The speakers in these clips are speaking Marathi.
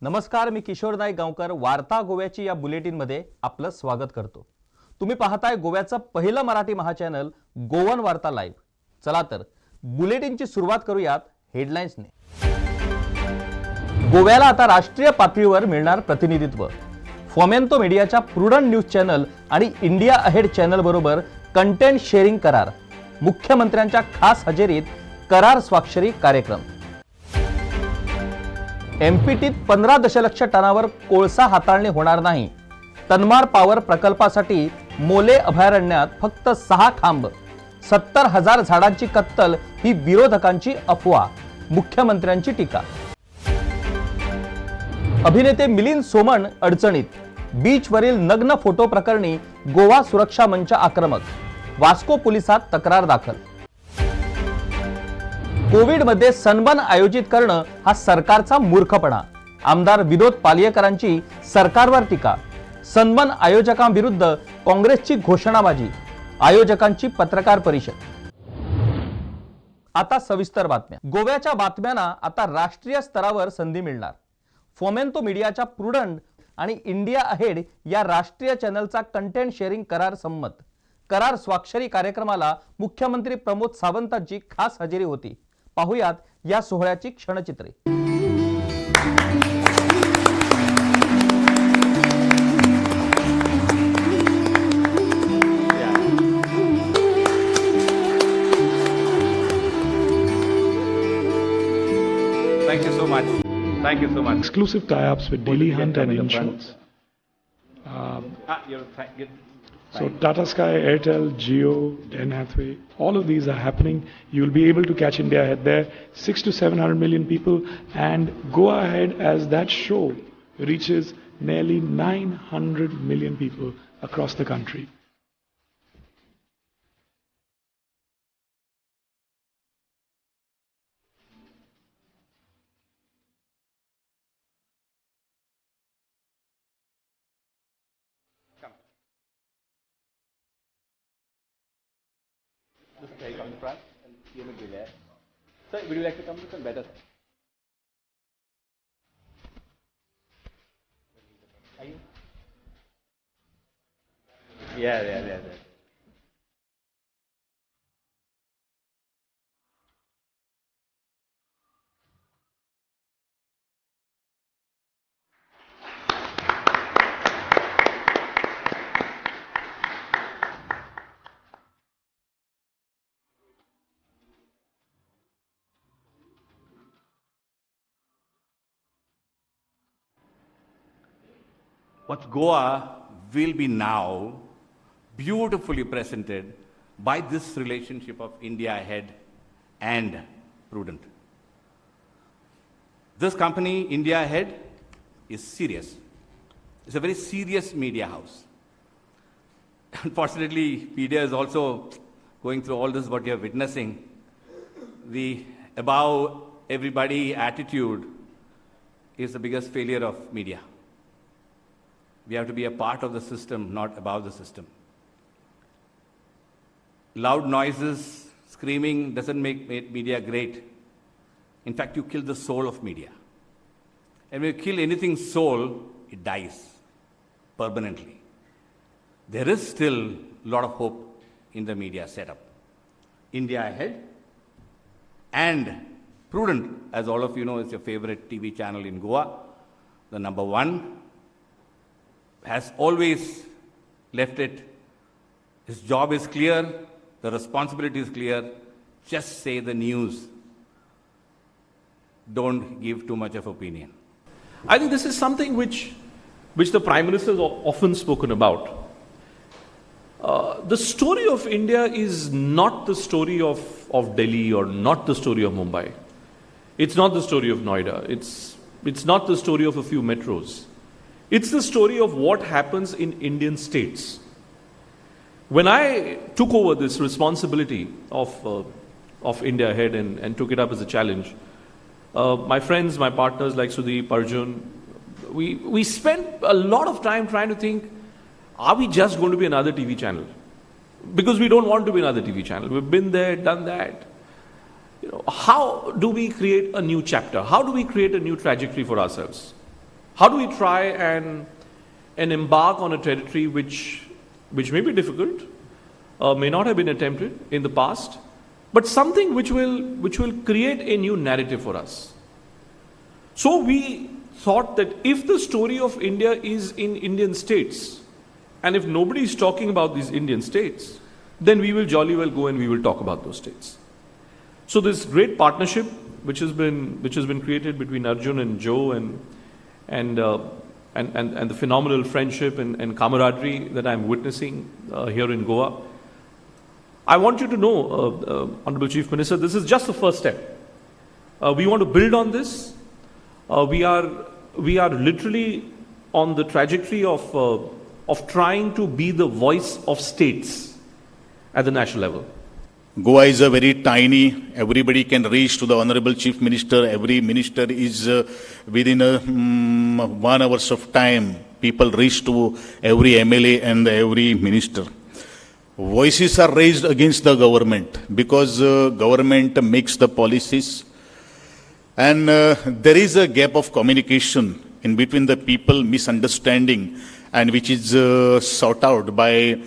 नमस्कार, मी किशोर नाईक गावकर वार्ता गोव्याची या बुलेटिनमध्ये आपलं स्वागत करतो। तुम्ही पाहताय गोव्याचं पहिलं मराठी महाचॅनल गोवन वार्ता लाईव्ह। चला तर बुलेटिनची सुरुवात करूयात हेडलाईन्सने। गोव्याला आता राष्ट्रीय पातळीवर मिळणार प्रतिनिधित्व। फोमेंतो मीडियाच्या प्रुडंट न्यूज चॅनल आणि इंडिया अहेड चॅनल बरोबर कंटेंट शेअरिंग करार। मुख्यमंत्र्यांच्या खास हजेरीत करार स्वाक्षरी कार्यक्रम। एमपीटीत 15 दशलक्ष टनावर कोळसा हाताळणी होणार नाही। तन्मार पॉवर प्रकल्पासाठी मोले अभयारण्यात फक्त 6 खांब। 70,000 झाडांची कत्तल ही विरोधकांची अफवा। मुख्यमंत्र्यांची टीका। अभिनेते मिलिंद सोमण अडचणीत। बीचवरील नग्न फोटो प्रकरणी गोवा सुरक्षा मंच आक्रमक। वास्को पोलिसात तक्रार दाखल। कोविड मध्ये सन्मान आयोजित करणं हा सरकारचा मूर्खपणा। आमदार विनोद पालयेकरांची सरकारवर टीका। सन्मान आयोजकांविरुद्ध काँग्रेसची घोषणाबाजी। आयोजकांची पत्रकार परिषद। आता सविस्तर बातम्या। गोव्याच्या बातम्यांना आता राष्ट्रीय स्तरावर संधी मिळणार। फोमेंतो मीडियाच्या प्रुडंट आणि इंडिया अहेड या राष्ट्रीय चॅनलचा कंटेंट शेअरिंग करार संमत। करार स्वाक्षरी कार्यक्रमाला मुख्यमंत्री प्रमोद सावंतांची खास हजेरी होती। पाहुयात या सोहळ्याची क्षणचित्रे। Thank you so much. Thank you so much. Exclusive tie-ups with Daily Hunt and Insurance. So Tata Sky, Airtel, Jio, Dan Hathaway, all of these are happening. You will be able to catch India Ahead there. 600 to 700 million people, and go ahead as that show reaches nearly 900 million people across the country. Just take on the front and you will be there. Sir, would you like to come to some better? Are you? Yeah. What Goa will be now beautifully presented by this relationship of India Ahead and Prudent. This company, India Ahead, is serious. It's a very serious media house. Unfortunately, media is also going through all this, what you're witnessing. The above everybody attitude is the biggest failure of media. We have to be a part of the system, not above the system. Loud noises, screaming doesn't make media great. In fact, you kill the soul of media. And when you kill anything soul, it dies permanently. There is still a lot of hope in the media setup. India Ahead and Prudent, as all of you know, is your favorite TV channel in Goa, the number one, has always left it. His job is clear, the responsibility is clear. Just say the news. Don't give too much of opinion. I think this is something which the Prime Minister has often spoken about. The story of India is not the story of Delhi or not the story of Mumbai. It's not the story of Noida. It's not the story of a few metros. It's the story of what happens in Indian states. When I took over this responsibility of India Ahead and took it up as a challenge, my friends, my partners like Sudeep, Arjun, we spent a lot of time trying to think, are we just going to be another TV channel? Because we don't want to be another TV channel. We've been there, done that. How do we create a new chapter? How do we create a new trajectory for ourselves? how do we try and embark on a territory which may be difficult, may not have been attempted in the past, but something which will create a new narrative for us. So we thought that if the story of India is in Indian states, and if nobody is talking about these Indian states, then we will jolly well go and we will talk about those states. So this great partnership which has been created between Arjun and Joe and the phenomenal friendship and camaraderie that I'm witnessing here in Goa. I want you to know, Honorable Chief Minister, this is just the first step. We want to build on this. We are literally on the trajectory of trying to be the voice of states at the national level. Goa is a very tiny, everybody can reach to the Honorable Chief Minister. Every minister is within 1 hour of time. People reach to every MLA and every minister. Voices are raised against the government because government makes the policies. And there is a gap of communication in between the people, misunderstanding, and which is sought out by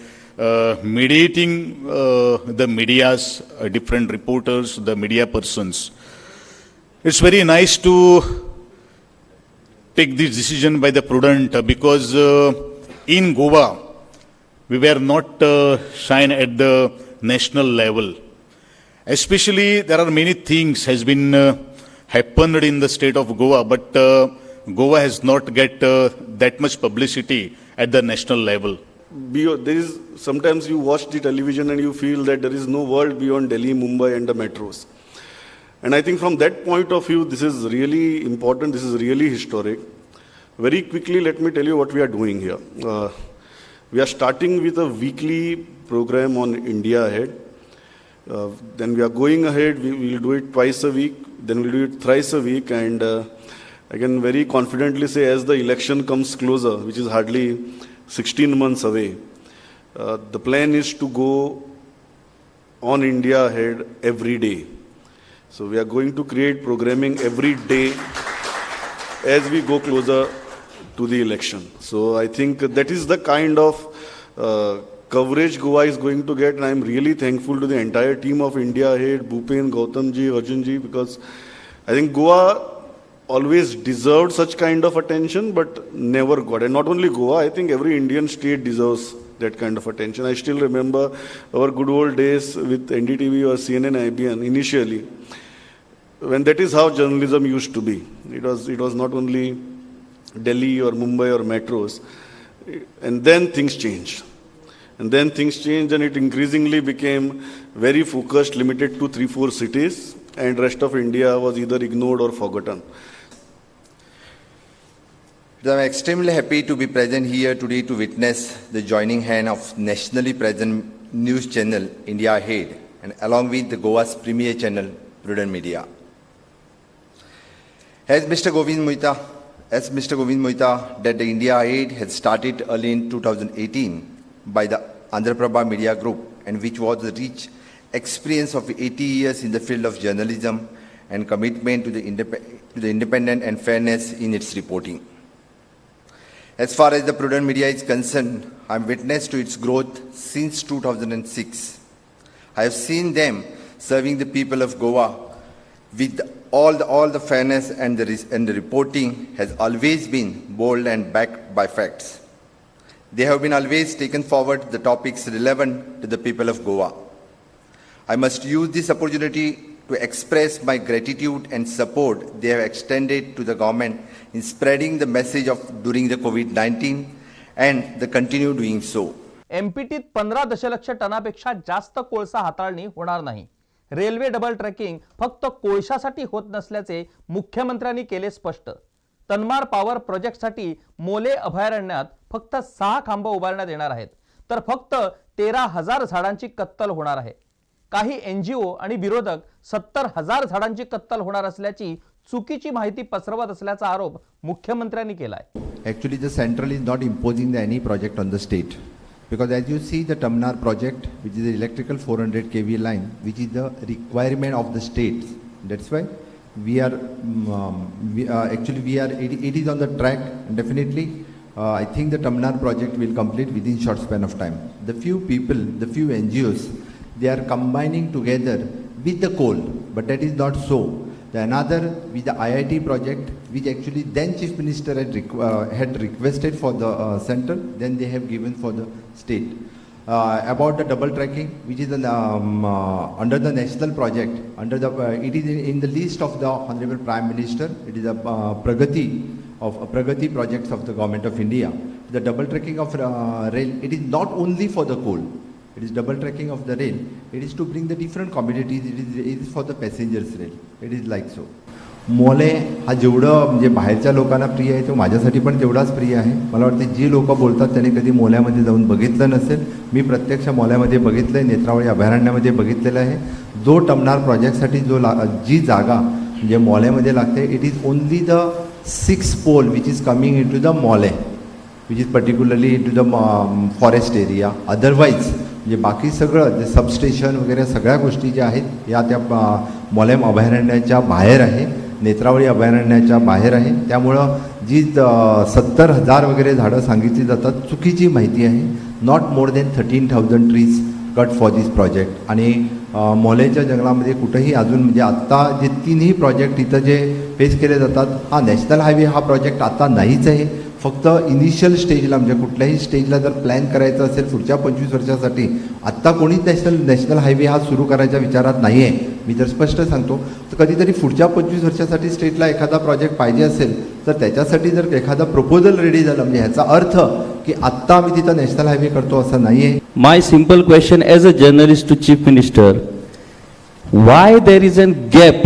mediating the medias, different reporters, the media persons. It's very nice to take this decision by the prudent because in Goa, we were not shine at the national level. Especially, there are many things has been happened in the state of Goa, but Goa has not get that much publicity at the national level. There is sometimes you watch the television and you feel that there is no world beyond Delhi, Mumbai and the metros. And I think from that point of view, this is really important, this is really historic. Very quickly, let me tell you what we are doing here. We are starting with a weekly program on India Ahead. Then we are going ahead, we will do it twice a week, then we will do it thrice a week, and I can very confidently say as the election comes closer, which is hardly 16 months away, the plan is to go on India Ahead every day. So we are going to create programming every day as we go closer to the election. So I think that is the kind of coverage Goa is going to get, and I am really thankful to the entire team of India Ahead, Bhupen, Gautamji, Arjunji, because I think Goa always deserved such kind of attention, but never got. And not only Goa, I think every Indian state deserves that kind of attention. I still remember our good old days with NDTV or CNN IBN initially, when that is how journalism used to be. It was not only Delhi or Mumbai or metros. And then things changed. And it increasingly became very focused, limited to 3-4 cities, and rest of India was either ignored or forgotten. I'm extremely happy to be present here today to witness the joining hand of nationally present news channel India Ahead, and along with the Goa's premier channel Prudent Media. As Mr. Govind Moita, that the India Ahead had started early in 2018 by the Andhra Prabha Media Group, and which was the rich experience of 80 years in the field of journalism and commitment to the independent and fairness in its reporting. As far as the Prudent Media is concerned, I am witness to its growth since 2006. I have seen them serving the people of Goa with all the fairness, and the reporting has always been bold and backed by facts. They have been always taken forward the topics relevant to the people of Goa. I must use this opportunity to express my gratitude and support they have extended to the government in spreading the message of during the COVID-19, and they continue doing so. एमपीटीत 15 दशलक्ष टनापेक्षा जास्त कोळसा हाताळणी होणार नाही. रेल्वे डबल ट्रॅकिंग फक्त कोळशासाठी होत नसल्याचे मुख्यमंत्र्यांनी केले स्पष्ट. तन्मार पॉवर प्रोजेक्टसाठी मोले अभयारण्यात फक्त 6 खांब उभारण्यात येणार आहेत, तर फक्त 13,000 झाडांची कत्तल होणार आहे. काही एनजीओ आणि विरोधक 70,000 झाडांची कत्तल होणार असल्याची चुकीची माहिती पसरवत असल्याचा आरोप मुख्यमंत्र्यांनी केलाय. Actually, the central is not imposing any project on the state, because as you see the Tamnar project, which is the electrical 400 kV line, which is the requirement of the states. That's why we are actually we are it is on the track. Definitely, I think the Tamnar project will complete within short span of time. The few people, the few NGOs, they are combining together with the coal, but that is not so. The another with the IIT project, which actually then Chief Minister had requested for the central, then they have given for the state. About the double tracking, which is under the national project, under the it is in the list of the Honorable Prime Minister. It is a Pragati projects of the Government of India. The double tracking of rail, it is not only for the coal. It is double tracking of the rail. It is to bring the different commodities. It is for the passengers rail. It is like so. मोले हा जेवढं म्हणजे बाहेरच्या लोकांना प्रिय आहे तो माझ्यासाठी पण तेवढाच प्रिय आहे. मला वाटते जी लोक बोलतात त्यांनी कधी मोल्यामध्ये जाऊन बघितलं नसेल. मी प्रत्यक्ष मोल्यामध्ये बघितलं आहे, नेत्रावळी अभयारण्यामध्ये बघितलेलं आहे. जो टमनार प्रोजेक्टसाठी जी जागा म्हणजे मोल्यामध्ये लागते, it is only the 6 pole which is coming in to the Mollem, which is particularly in to the forest area. Otherwise म्हणजे बाकी सगळं जे सबस्टेशन वगैरे सगळ्या गोष्टी ज्या आहेत या त्या मोलेम अभयारण्याच्या बाहेर आहे, नेत्रावळी अभयारण्याच्या बाहेर आहे. त्यामुळं जी 70,000 वगैरे झाडं सांगितली जातात चुकीची माहिती आहे. Not more than 13,000 trees cut for this project. आणि मोलेच्या जंगलामध्ये कुठंही अजून म्हणजे आत्ता जे 3ही प्रोजेक्ट इथं जे फेस केले जातात, हा नॅशनल हायवे हा प्रोजेक्ट आता नाहीच आहे. फक्त इनिशियल स्टेजला म्हणजे कुठल्याही स्टेजला जर प्लॅन करायचं असेल पुढच्या 25 वर्षासाठी, आत्ता कोणीच नॅशनल हायवे हा सुरू करायच्या विचारात नाही आहे. मी जर स्पष्ट सांगतो तर कधीतरी पुढच्या 25 वर्षासाठी स्टेटला एखादा प्रोजेक्ट पाहिजे असेल तर त्याच्यासाठी जर एखादा प्रपोजल रेडी झालं म्हणजे ह्याचा अर्थ की आत्ता आम्ही तिथं नॅशनल हायवे करतो असं नाही आहे. My simple question as a journalist to Chief Minister, why there is a gap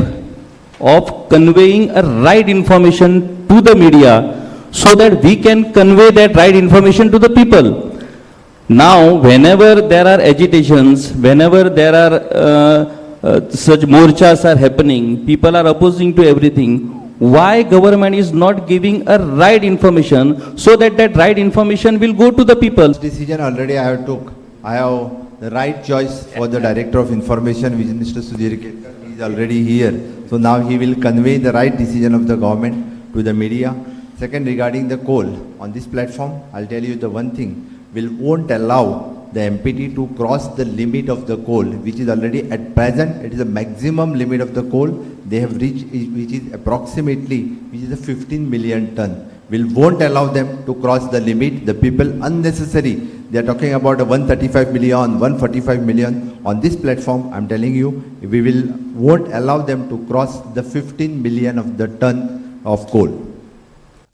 of conveying a right information to the media so that we can convey that right information to the people? Now, whenever there are agitations, whenever there are such morchas are happening, people are opposing to everything, why government is not giving a right information so that that right information will go to the people? Decision already I have took. I have the right choice for the Director of Information, which is Mr. Sudhir Ketkar. He is already here. So now he will convey the right decision of the government to the media. Second, regarding the coal, on this platform, I'll tell you the one thing, won't allow the MPT to cross the limit of the coal, which is already at present, it is the maximum limit of the coal they have reached, which is approximately, which is a 15 million ton. Won't allow them to cross the limit. The people unnecessary, they are talking about a 135 million, 145 million. On this platform, I'm telling you, won't allow them to cross the 15 million of the ton of coal.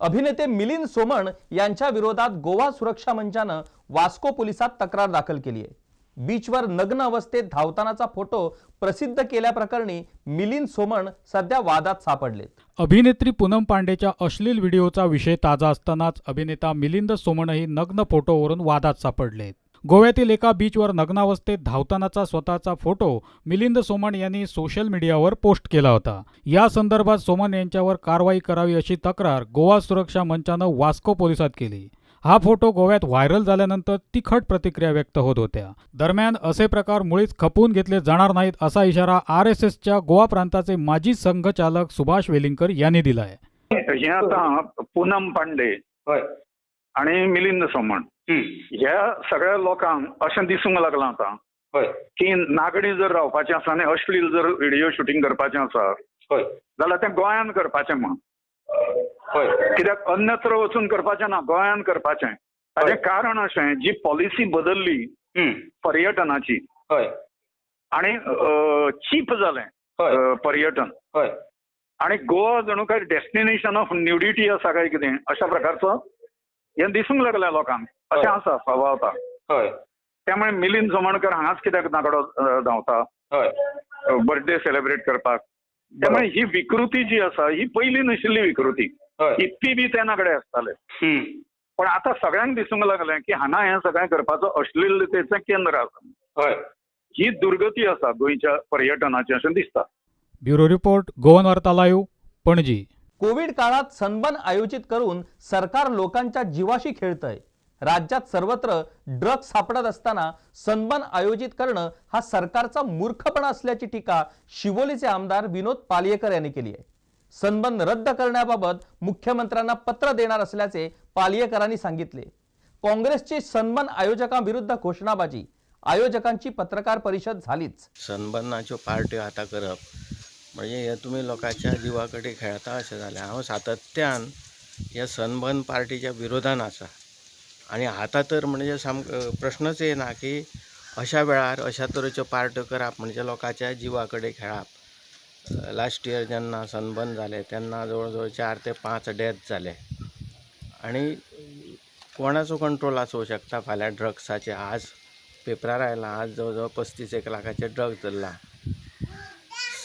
अभिनेते मिलिंद सोमण यांच्या विरोधात गोवा सुरक्षा मंचानं वास्को पोलिसात तक्रार दाखल केली आहे. बीचवर नग्न अवस्थेत धावतानाचा फोटो प्रसिद्ध केल्याप्रकरणी मिलिंद सोमण सध्या वादात सापडलेत. अभिनेत्री पूनम पांडेच्या अश्लील व्हिडिओचा विषय ताजा असतानाच अभिनेता मिलिंद सोमणही नग्न फोटोवरून वादात सापडले. गोव्यातील एका बीचवर नग्नावस्थेत धावतानाचा स्वतःचा फोटो मिलिंद सोमण यांनी सोशल मीडियावर पोस्ट केला होता. या संदर्भात सोमण यांच्यावर कारवाई करावी अशी तक्रार गोवा सुरक्षा मंचानं वास्को पोलिसात केली. हा फोटो गोव्यात व्हायरल झाल्यानंतर तिखट प्रतिक्रिया व्यक्त होत होत्या. दरम्यान असे प्रकार मुळीच खपवून घेतले जाणार नाहीत असा इशारा RSSच्या गोवा प्रांताचे माजी संघचालक सुभाष वेलिंगकर यांनी दिलाय. हे आता पूनम पांडे आणि मिलिंद सोमण ह्या सगळ्या लोकांक अशें दिसूंक लागलां आता की नागडी जर रावपाचें आसा आनी अश्लील जर व्हिडिओ शूटिंग करपाचें आसा जाल्यार तें गोंयान करपाचें म्हण. कित्याक अन्यत्र वचून करपाचें ना, गोंयान करपाचें. ताचें कारण अशें, जी पॉलिसी बदलली पर्यटनाची आनी चीप जालें पर्यटन आनी गोवा जणू काय डेस्टिनेशन ऑफ न्युडिटी आसा काय कितें अशा प्रकारचो हें दिसूंक लागल्या लोकांक. अशें आसा स्वभावता. त्यामुळे मिलिंद सोमणकर हांगाच कित्याक नागडो धांवता बर्थडे सेलिब्रेट करपाक. त्यामुळे ही विकृती जी आसा ही पयली नाशिल्ली विकृती. इतकी बी ते नागडे आसताले. पण आता सगळ्यांक दिसूंक लागलें की हांगा हें सगळें करपाचो अश्लीलतेचें केंद्र आसा. ही दुर्गती आसा गोंयच्या पर्यटनाची अशें दिसता. ब्युरो रिपोर्ट, गोवन वार्ता लाईव्ह, पणजी. कोविड काळात सनबर्न आयोजित करून सरकार लोकांच्या जीवाशी खेळतंय. राज्यात सर्वत्र ड्रग्ज सापडत असताना सन्मान आयोजित करणं हा सरकारचा मूर्खपणा असल्याची टीका शिवोलीचे आमदार विनोद पालयेकर यांनी केली आहे. सन्मान रद्द करण्याबाबत मुख्यमंत्र्यांना पत्र देणार असल्याचे पालयेकरांनी सांगितले. काँग्रेसची सन्मान आयोजकांविरुद्ध घोषणाबाजी, आयोजकांची पत्रकार परिषद झालीच. सन्मानाच्यो पार्ट्यो आता करप म्हणजे हे तुम्ही लोकांच्या जिवाकडे खेळता अशें जालें. हांव सातत्यान ह्या सन्मान पार्टीच्या विरोधान आसा आनी आतां तर म्हणजे प्रश्नच येना की अशा वेळार अशा तरेच्यो पार्ट्यो करप म्हणजे लोकांच्या जिवा कडेन खेळप. लास्ट इयर जेन्ना सनबर्न जालें तेन्ना जवळ जवळ 4 ते 5 डेथ जाले आनी कोणाचो कंट्रोल आसूंक शकता फाल्यां ड्रग्साचे. आज पेपरार आयलां आज जवळ जवळ 35 लाखाचे ड्रग्स धरला.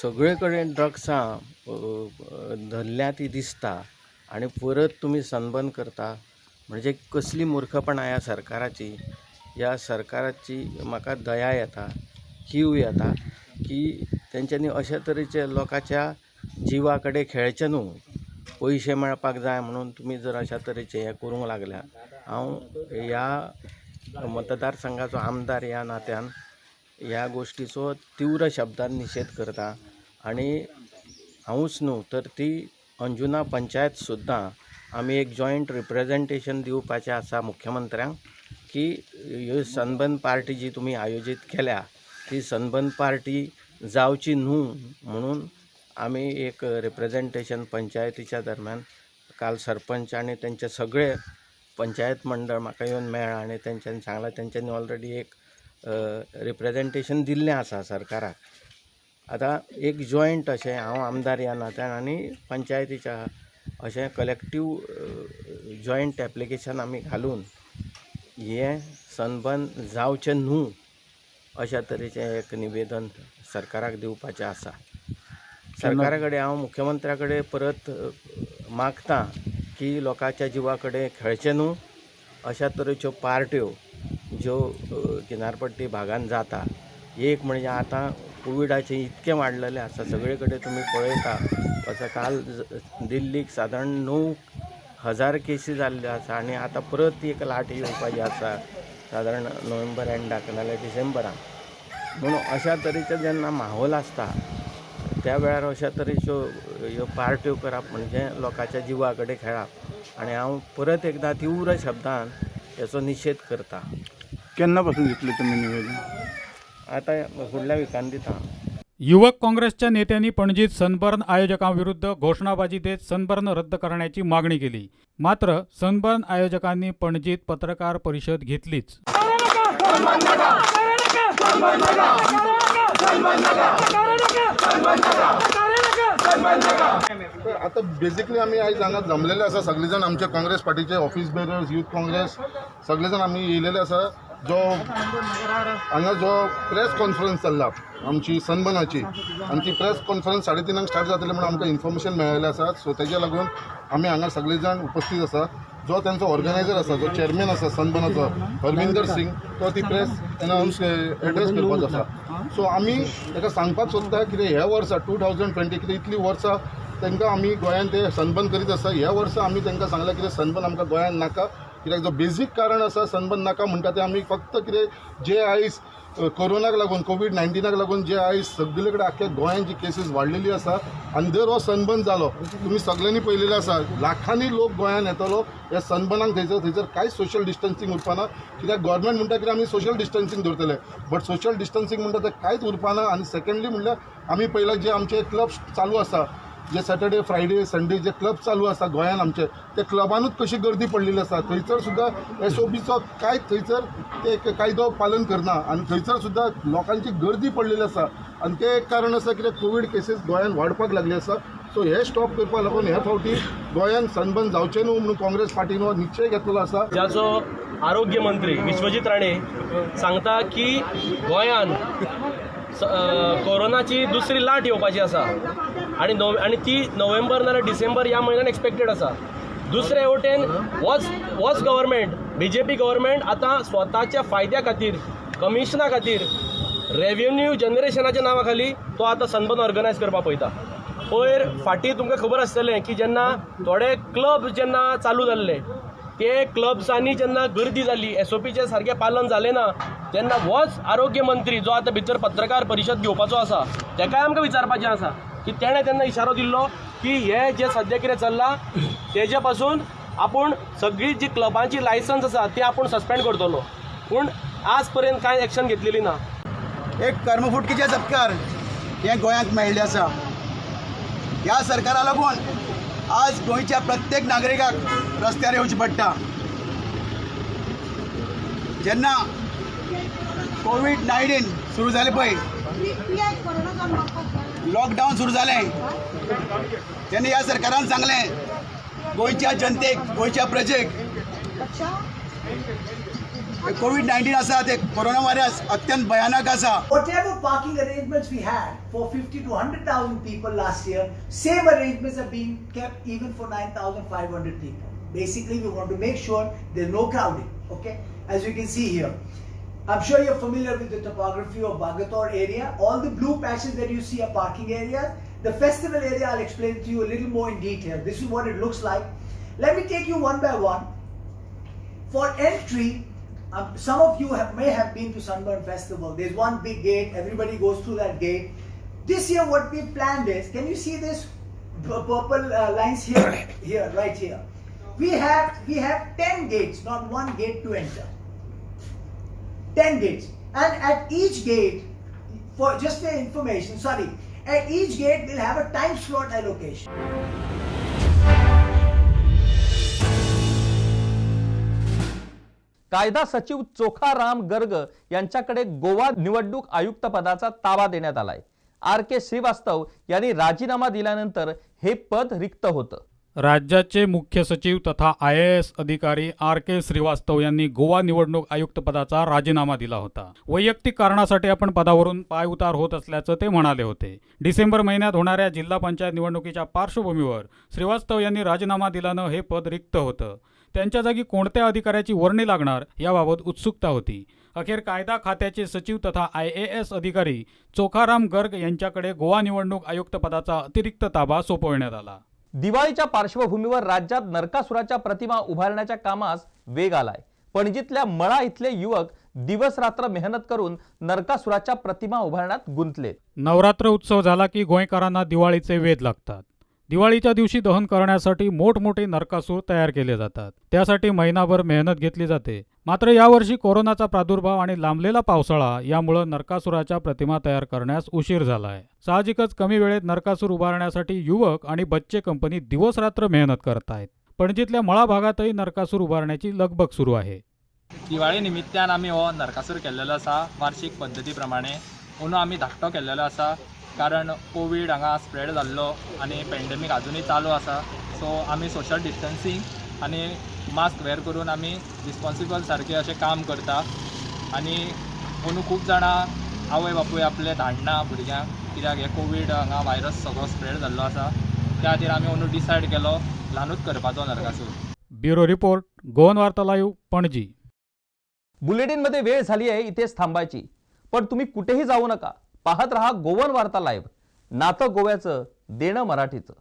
सगळे कडेन ड्रग्सां धरल्या ती दिसता आनी परत तुमी सनबर्न करता म्हणजे कसली मूर्खपणा ह्या सरकाराची. ह्या सरकाराची म्हाका दया येता, कीव येता की तेंच्यांनी अशा तरेचे लोकांच्या जिवा कडेन खेळचें न्हू. पयशे मेळपाक जाय म्हणून तुमी जर अशा तरेचे हे करूंक लागल्या. हांव ह्या मतदारसंघाचो आमदार ह्या नात्यान ह्या गोश्टीचो तीव्र शब्दान निशेध करता आनी हांवूच न्हू तर ती अंजुना पंचायत सुद्दां आमी एक जॉयंट रिप्रेजेंटेशन दिवपाचें आसा मुख्यमंत्र्यांक की ह्यो सनबर्न पार्टी जी तुमी आयोजीत केल्या ती सनबर्न पार्टी जावची न्हू म्हणून आमी एक रिप्रेजेंटेशन पंचायतीच्या दरम्यान काल सरपंच आनी तेंचे सगळे पंचायत मंडळ म्हाका येवन मेळ्ळा आनी तेंच्यांनी सांगलां तेंच्यांनी ऑलरेडी एक रिप्रेजेंटेशन दिल्लें आसा सरकाराक. आतां एक जॉयंट अशें हांव आमदार ह्या नात्यान आनी पंचायतीच्या अशें कलेक्टीव जॉयंट एप्लिकेशन आमी घालून हें सनबर्न जावचें न्हू अशा तरेचें एक निवेदन सरकाराक दिवपाचें आसा. सरकारा कडेन हांव मुख्यमंत्र्या कडेन परत मागतां की लोकांच्या जिवा कडेन खेळचें न्हू. अशा तरेच्यो पार्ट्यो ज्यो किनारपट्टी भागांत जाता. एक म्हणजे आतां कोविडाचें इतकें वाडलेलें आसा सगळे कडेन तुमी पळयता. असो काल दिल्लीक सादारण 9,000 केसी जाल्ल्यो आसा आनी आतां परत एक लाट येवपाची आसा सादारण नोव्हेंबर एंडाक नाजाल्यार डिसेंबराक. म्हणून अशा तरेचो जेन्ना माहोल आसता त्या वेळार अशा तरेच्यो ह्यो पार्ट्यो करप म्हणजे लोकांच्या जिवा कडेन खेळप आनी हांव परत एकदां तीव्र शब्दान हेचो निशेध करता. केन्ना पासून दितलें तुमी निवेदन? आतां फुडल्या विकान दिता. युवक काँग्रेसच्या नेत्यांनी पणजीत सनबर्न आयोजकांविरुद्ध घोषणाबाजी देत सनबर्न रद्द करण्याची मागणी केली. मात्र सनबर्न आयोजकांनी पणजीत पत्रकार परिषद घेतलीच. आता बेसिकली आम्ही आज हांगा जमलेले आसा सगळे जाण आमचे काँग्रेस पार्टीचे ऑफिस बेरर्स यूथ काँग्रेस सगळे जाण आमी येयलेले आसा. जो हांगा जो प्रेस कॉन्फरन्स चल्ला आमची सनबर्नाची आनी ती प्रेस कॉन्फरन्स 3:30 स्टार्ट जातली म्हणून आमकां इन्फॉर्मेशन मेळिल्लें आसा. सो तेज्या लागून आमी हांगा सगळे जाण उपस्थित आसा. जो त्यांचो ऑर्गनायझर आसा जो चेअरमॅन आसा सनबर्नाचो हरविंदर सिंग तो ती प्रेस एनाउन्स एड्रेस करपाचो आसा. सो आमी ताका सांगपाक सोदता कितें ह्या वर्सा 2020 कितें इतली वर्सां तांकां आमी गोंयान ते सनबर्न करीत आसा. ह्या वर्सा आमी तांकां सांगलां कितें सनबर्न आमकां गोंयान नाका. कित्याक जो बेजीक कारण आसा सनबर्न नाका म्हणटा तें आमी फक्त कितें जे आयज कोरोनाक लागून कोविड-19 लागून जे आयज सगळे कडेन आख्या गोंयान जी केसीस वाडलेली आसा आनी जर हो सनबर्न जालो तुमी सगळ्यांनी पळयलेलें आसा लाखांनी लोक गोंयान येतलो. ह्या सनबर्नाक थंयसर कांयच सोशल डिस्टन्सींग उरपाना. कित्याक गव्हर्मेंट म्हणटा कितें आमी सोशल डिस्टन्सींग दवरतले बट सोशल डिस्टन्सींग म्हणटा तें कांयच उरपाना. आनी सेकंडली म्हणल्यार आमी पळयलां जे आमचे क्लब्स चालू आसा जे सॅटर्डे फ्रायडे संडे जे क्लब चालू आसा गोंयान आमचे ते क्लबानूच कशी गर्दी पडलेली आसा. थंयसर सुद्दां SOPचो कांयच थंयसर ते कायदो पालन करना आनी थंयसर सुद्दां लोकांची गर्दी पडलेली आसा. आनी तें एक कारण आसा कित्याक कोवीड केसीस गोंयान वाडपाक लागले आसा. सो हे स्टॉप करपाक लागून ह्या फावटी गोंयान सनबर्न जावचें न्हू म्हणून काँग्रेस पार्टीन हो निश्चय घेतलेलो आसा. ज्याचो आरोग्य मंत्री विश्वजीत राणे सांगता की गोंयान कोरोनाची दुसरी लाट येवपाची आसा आणि ती नोव्हेंबर नाल्यार डिसेंबर ह्या म्हयन्यान एक्सपेक्टेड आसा. दुसरे वटेन वॉच गव्हर्मेंट BJP गव्हर्मेंट आतां स्वताच्या फायद्या खातीर कमिशना खातीर रेव्हेन्यू जनरेशनाच्या नांवा खाली तो आतां सनबर्न ऑर्गनायज करपाक पळयता. पयर फाटीं तुमकां खबर आसतलें की जेन्ना थोडे क्लब जेन्ना चालू जाल्ले ते क्लब्सांनी जेन्ना गर्दी जाली SOPचें सारकें पालन जालें ना तेन्ना होच आरोग्य मंत्री जो आतां भितर पत्रकार परिशद घेवपाचो आसा तेकाय आमकां विचारपाचें आसा की तेणें तेन्ना इशारो दिल्लो की हे जे सद्या कितें चल्लां तेजे पासून आपूण सगळी जी क्लबांची लायसन्स आसा ती आपूण सस्पेंड करतलो पूण आज पर्यंत कांय एक्शन घेतलेली ना. एक कर्मफुटकीचे सत्कार हे गोंयांत मेळिल्ले आसा. ह्या सरकारा लागून आज गोंयच्या प्रत्येक नागरिकाक रस्त्यार येवचें पडटा. जेन्ना कोविड-19 सुरू जालें पळय लॉकडावन सुरू जालें तेन्ना ह्या सरकारान सांगलें गोंयच्या जनतेक गोंयच्या प्रजेक कोविड-19 आसा ते कोरोना वायरस अत्यंत भयानक आसा. Whatever parking arrangements we had for 50 to 100,000 people last year, same arrangements are being kept even for 9,500 people. Basically, we want to make sure there's no crowding. Okay, as you can see here, I'm sure you're familiar with the topography of Bagator area. All the blue patches that you see are parking areas. The festival area, I'll explain to you a little more in detail. This is what it looks like. Let me take you one by one. For entry, some of you may have been to Sunburn Festival. There's one big gate. Everybody goes through that gate. This year, what we planned is, can you see this purple lines here? Here, right here. We have 10 gates, not one gate to enter. 10 gates, and at each gate, for just for information, at each gate we'll have a time slot allocation. कायदा सचिव चोखाराम गर्ग यांच्याकडे गोवा निवडणूक आयुक्त पदाचा ताबा देण्यात आलाय. RK श्रीवास्तव यांनी राजीनामा दिल्यानंतर हे पद रिक्त होतं. राज्याचे मुख्य सचिव तथा IAS अधिकारी RK श्रीवास्तव यांनी गोवा निवडणूक आयुक्त पदाचा राजीनामा दिला होता. वैयक्तिक कारणासाठी आपण पदावरून पायउतार होत असल्याचं ते म्हणाले होते. डिसेंबर महिन्यात होणाऱ्या जिल्हा पंचायत निवडणुकीच्या पार्श्वभूमीवर श्रीवास्तव यांनी राजीनामा दिल्यानं हे पद रिक्त होतं. त्यांच्या जागी कोणत्या अधिकाऱ्याची वर्णी लागणार याबाबत उत्सुकता होती. अखेर कायदा खात्याचे सचिव तथा IAS अधिकारी चोखाराम गर्ग यांच्याकडे गोवा निवडणूक आयुक्त पदाचा अतिरिक्त ताबा सोपवण्यात आला. दिवाळीच्या पार्श्वभूमीवर राज्यात नरकासुराच्या प्रतिमा उभारण्याच्या कामास वेग आलाय. पणजीतल्या मळा इथले युवक दिवस रात्र मेहनत करून नरकासुराच्या प्रतिमा उभारण्यात गुंतलेत. नवरात्र उत्सव झाला की गोंयकारांना दिवाळीचे वेध लागतात. दिवाळीच्या दिवशी दहन करण्यासाठी मोठमोठे नरकासूर तयार केले जातात. त्यासाठी महिनाभर मेहनत घेतली जाते. मात्र यावर्षी कोरोनाचा प्रादुर्भाव आणि लांबलेला पावसाळा यामुळे नरकासुराच्या प्रतिमा तयार करण्यास उशीर झाला आहे. साहजिकच कमी वेळेत नरकासूर उभारण्यासाठी युवक आणि बच्चे कंपनी दिवस रात्र मेहनत करत आहेत. पणजीतल्या मळा भागातही नरकासूर उभारण्याची लगबग सुरू आहे. दिवाळी निमित्तान आम्ही हो नरकासूर केल्लेलो आसा. वार्षिक पद्धती प्रमाणे अंदू आम्ही धाकटो केल्लेलो आसा कारण कोविड हांगा स्प्रेड जाल्लो आनी पेंडेमीक अजूनय चालू आसा. सो आमी सोशल डिस्टन्सींग आनी मास्क वेअर करून आमी रिस्पॉन्सिबल सारकें अशें काम करता. आनी अंदू खूब जाणां आवय बापूय आपले धाडना भुरग्यांक कित्याक हे कोविड हांगा वायरस सगळो स्प्रेड जाल्लो आसा. त्या खातीर आमी अंदू डिसायड केलो ल्हानूच करपाचो नरकासूर. ब्युरो रिपोर्ट, गोवन वार्ता लाईव्ह, पणजी. बुलेटिनमध्ये वेळ झाली आहे इथेच थांबायची, पण तुम्ही कुठेही जाऊ नका. पाहत रहा गोवन वार्ता लाईव्ह, नातं गोव्याचं, देणं मराठीचं.